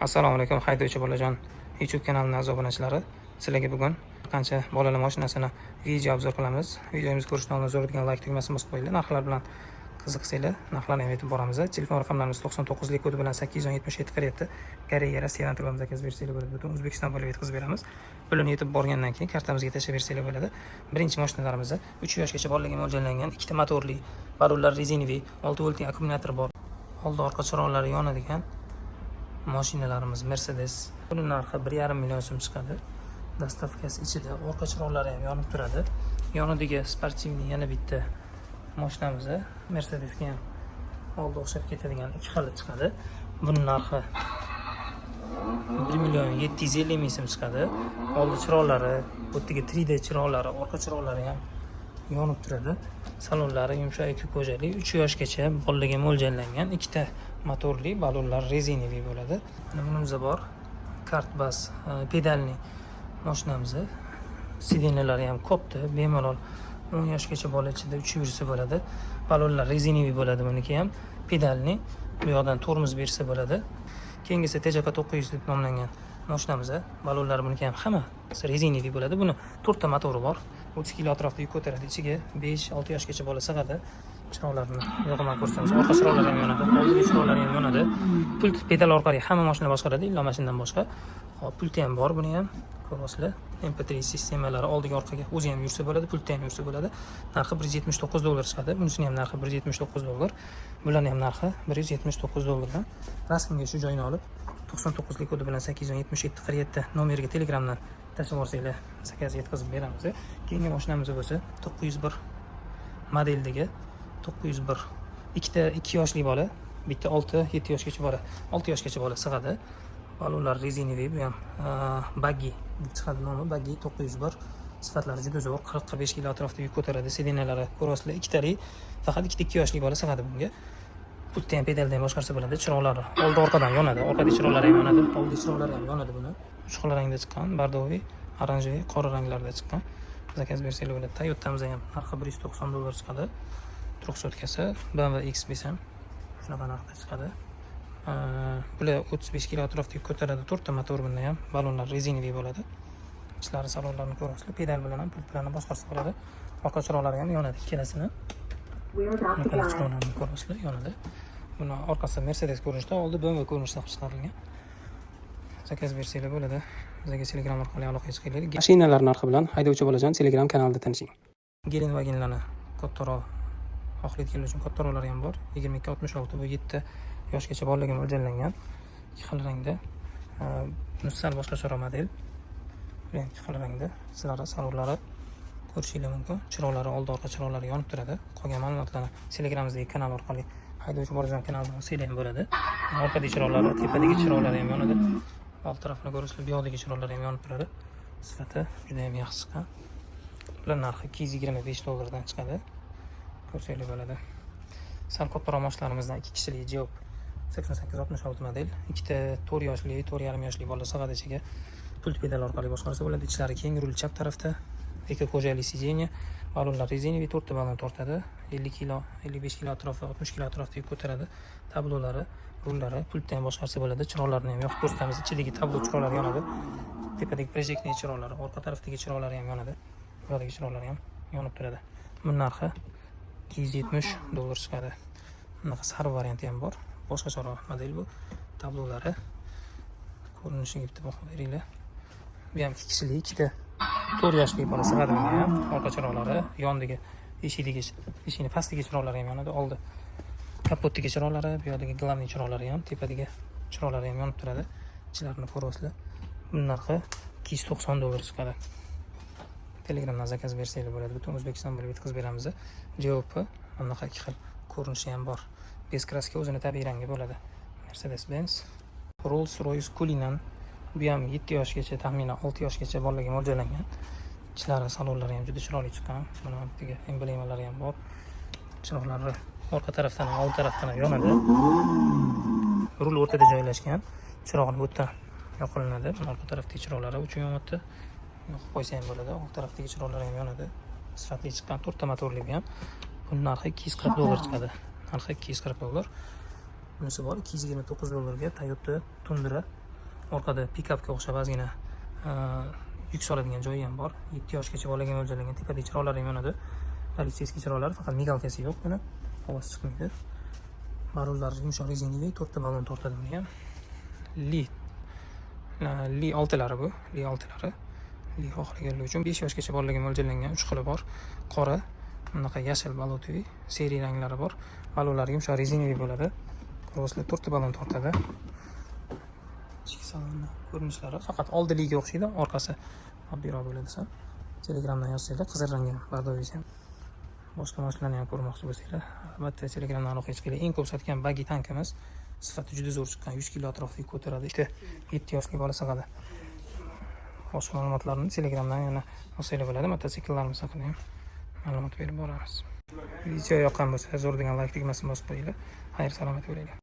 Assalomu alaykum haydovchi bolajon YouTube kanalining a'zo obunachilari. Sizlarga bugun qancha bolalar mashinasini video obzor qilamiz. Videomizni ko'rishdan oldin zo'raydigan like tugmasini bosib qo'yinglar. Narxlar bilan qiziqsanglar, narxlarni ham aytib boramiz. Telefon raqamlarimiz 99 lik kodi bilan 877 qilyapti. Koreya, Rossiyadan turibmiz, zakaz bersanglar bo'ladi. Butun O'zbekiston bo'lib yetkazib beramiz. Pulini yetib borgandan keyin kartamizga tashlab bersanglar bo'ladi. Birinchi mashinalarimizda 3 yoshgacha bolalarga mo'ljallangan ikkita motorli, balonlar rezinoviy, 6 voltli akkumulyator bor. Oldi orqa chiroqlari yonadigan mashinalarimiz Mercedes. Buning narxi 1,5 million so'm chiqadi. Dastavkasi ichida orqa chiroqlari ham yonib turadi. Yoniga sportivniy yana bitta mashinamiz Mercedesga ham oldi o'xshab ketadigan ikki xili chiqadi. Buning narxi 1 million 750 ming so'm chiqadi. Oldi chiroqlari, bu yerga 3D chiroqlari, orqa chiroqlari ham yonib turadi. Salonlari yumshoq ekipajli 3 yoshgacha bolalarga mo'ljallangan ikkita motorli balonlar rezinoviy bo'ladi. Mana bunimiz bor. Kartbas pedalli mashinamiz. Sidenalari ham katta, bemalol 10 yoshgacha bola ichida uchib yursa bo'ladi. Balonlar rezinoviy bo'ladi buniki ham. Pedalli. Bu yoqdan tormoz bersa bo'ladi. Keyingisi TJK 900 deb nomlangan mashinamiz. Balonlar buniki ham hammasi rezinoviy bo'ladi. Buni 4 ta motori bor. 30 kg atrofida yuk ko'taradi. Ichiga 5-6 yoshgacha bola sig'adi. Chiroqlarni yo'g'aman ko'rsatamiz. Orqa chiroqlari ham yonadi, oldingi chiroqlari ham yonadi. Pult pedal orqali hamma mashina boshqaradi, illo mashinadan boshqa. Hop, pulti ham bor, buni ham ko'rasizlar. MP3 sistemalari oldiga orqaga o'zi ham yursa bo'ladi, pulti ham yursa bo'ladi. Narxi $179 chiqadi. Bunisining ham narxi $179. Bularning ham narxi $179dan. Rasmga shu joyini olib 99 lik kodi bilan 877 qilyapti nomeriga Telegramdan tashlab yuborsanglar, zakaz yetkazib beramiz. Keyingi mashinamiz bo'lsa 901 modeldagi 901 ikkita 2 yoshli bola, bitta 6-7 yoshgacha bola, 6 yoshgacha bola sig'adi. Balonlar rezinoviy, bu ham baggi chiqadi nomi, baggi 901. Sifatlari juda zo'r, 40-45 kg atrofida yuk ko'taradi. Sidenalari ko'rasizlar, ikkitali, faqat ikkita 2 yoshli bola sig'adi bunga. Pultni ham pedalda ham boshqarsa bo'ladi. Chiroqlari oldi orqadan yonadi, orqadagi chiroqlari ham yonadi, oldi chiroqlari ham yonadi buni. Uch xil rangda chiqqan, bardoviy, oranjeviy, qora ranglarda chiqqan. Zakaz bersanglar bo'ladi. Toyota'miz ham narxi $190 chiqadi. 300kasi, BMW X5 ham shunaqa narxda chiqadi. Bular 35 kg atrofida yuk ko'taradi, 4 ta motor bunda ham, balonlar rezinoviy bo'ladi. Ichlari salonlarini ko'rasizlar, pedal bilan ham pult bilan boshqarsa bo'ladi. Orqa chiroqlari ham yonadi ikkalasini. Chiroqlarni ko'rasizlar, yonadi. Buni orqasi Mercedes ko'rinishda, oldi BMW ko'rinishda qilib chiqarilgan. Zakaz bersanglar bo'ladi. Bizga Telegram orqali aloqaga chiqinglar. Mashinalar narxi bilan haydovchi bolajon Telegram kanalida tanishing. Gelenwagenlarni kattaroq xohlaydiganlar uchun kattaroqlari ham bor. 2266 bu 7 yoshgacha bolalarga mo'ljallangan. Ikki xil rangda. Sal boshqacharoq model. Ikki xil rangda. Sizlar salonlari ko'rishingiz mumkin. Chiroqlari, oldi orqa chiroqlari yonib turadi. Qolgan ma'lumotlarni Telegramdagi kanal orqali haydovchi bolajon kanalidan olsanglar ham bo'ladi. Orqadagi chiroqlari, tepadagi chiroqlari ham yonadi. Old tarafini ko'rasizlar, bu yoqdagi chiroqlari ham yonib turadi. Sifati juda ham yaxshi chiqqan. Bular narxi $225 dan chiqadi. Ko'rsanglar bo'ladi. Sal kattaroq mashinalarimizdan 2 kishilik Jeep 8866 model, ikkita 4 yoshli, 4,5 yoshli bola sig'adi ichiga. Pult pedal orqali boshqarsa bo'ladi. Ichlari keng, rul chap tarafda. Ekopajali sидeniya, balonlar rezinoviy, 4 ta balon tortadi. 50 kg, 55 kg atrofida, 60 kg atrofida yuk ko'taradi. Tablolari, rullari pultdan ham boshqarsa bo'ladi. Chiroqlarni ham yoqib ko'rsatamiz. Ichidagi tablo chiroqlari yonadi. Tepadagi projektning chiroqlari, orqa tarafdagi chiroqlari ham yonadi. Bu yoqdagi chiroqlari ham yonib turadi. Buning narxi $270 chiqadi. Bunaqa sariq varianti ham bor. Boshqacharoq model bu. Tablolari ko'rinishiga bitta baho beringlar. Bu ham 2 kishilik, ikkita 4 yoshli bola sig'adi bunga ham. Orqa chiroqlari, yondagi eshikni pastdagi chiroqlari ham yonadi. Oldi kapotdagi chiroqlari, bu yoqdagi glavniy chiroqlari ham, tepadagi chiroqlari ham yonib turadi. Ichlarini ko'rasizlar. Buning narxi $290 chiqadi. Telegramdan zakaz bersanglar bo'ladi. Butun O'zbekiston bo'lib yetkazib beramiz. Jeep bunaqa ikki xil ko'rinishi ham bor. Bez kraska o'zini tabiiy rangi bo'ladi. Mercedes-Benz, Rolls-Royce Cullinan. Bu ham 7 yoshgacha, taxminan 6 yoshgacha bolalarga mo'ljallangan. Ichlari, salonlari ham juda chiroyli chiqqan. Mana bunga emblemalari ham bor. Chiroqlari orqa tarafdan ham, old tarafdan ham yonadi. Rul o'rtada joylashgan. Chiroqni bu yerdan yoqilinadi. Orqa tarafdagi chiroqlari uchun yonyapti. Yoqib qo'ysa ham bo'ladi. Old tarafdagi chiroqlari ham yonadi. Sifatli chiqqan 4 ta motorli bu ham. Buning narxi $240 chiqadi. Narxi $240. Bunisi bor $229 ga Toyota Tundra Orqada pikapga o'xshab ozgina yuk soladigan joyi ham bor. 7 yoshgacha bolaga mo'ljallangan tepada chiroqlar ham yonadi. Politsiyskiy chiroqlar, faqat migalkasi yo'q buni. Ovoz chiqmaydi. Balonlar yumshoq rezinaviy, 4 ta balon tortadi buni ham. Li 6lari bu, Li 6lari. Li xohlaganlar uchun 5 yoshgacha bolalarga mo'ljallangan 3 xili bor. Qora, bunaqa yashil baloto'y, seriya ranglari bor. Balonlar yumshoq rezinaviy bo'ladi. Koroslar 4 ta balon tortadi. Ichki salonni ko'rinishlari faqat oldiligiga o'xshaydi, orqasi oddiyroq bo'ladi desa. Telegramdan yozsanglar, qizil rangli bardovingiz ham. Boshqa mashinalarni ham ko'rmoqchi bo'lsanglar, albatta Telegramdan aloqaga chiqinglar. Eng ko'p sotgan bagi tankimiz sifati juda zo'r chiqqan, 100 kg atrofida ko'taradi. 7 yoshli bola sig'adi. Boshqa ma'lumotlarni Telegramdan yana olsanglar bo'ladi. Mototsikllarimiz haqida ham ma'lumot berib boramiz. Video yoqqan bo'lsa, zo'r degan like tugmasini bosib qo'yinglar. Xayr, salomat bo'linglar.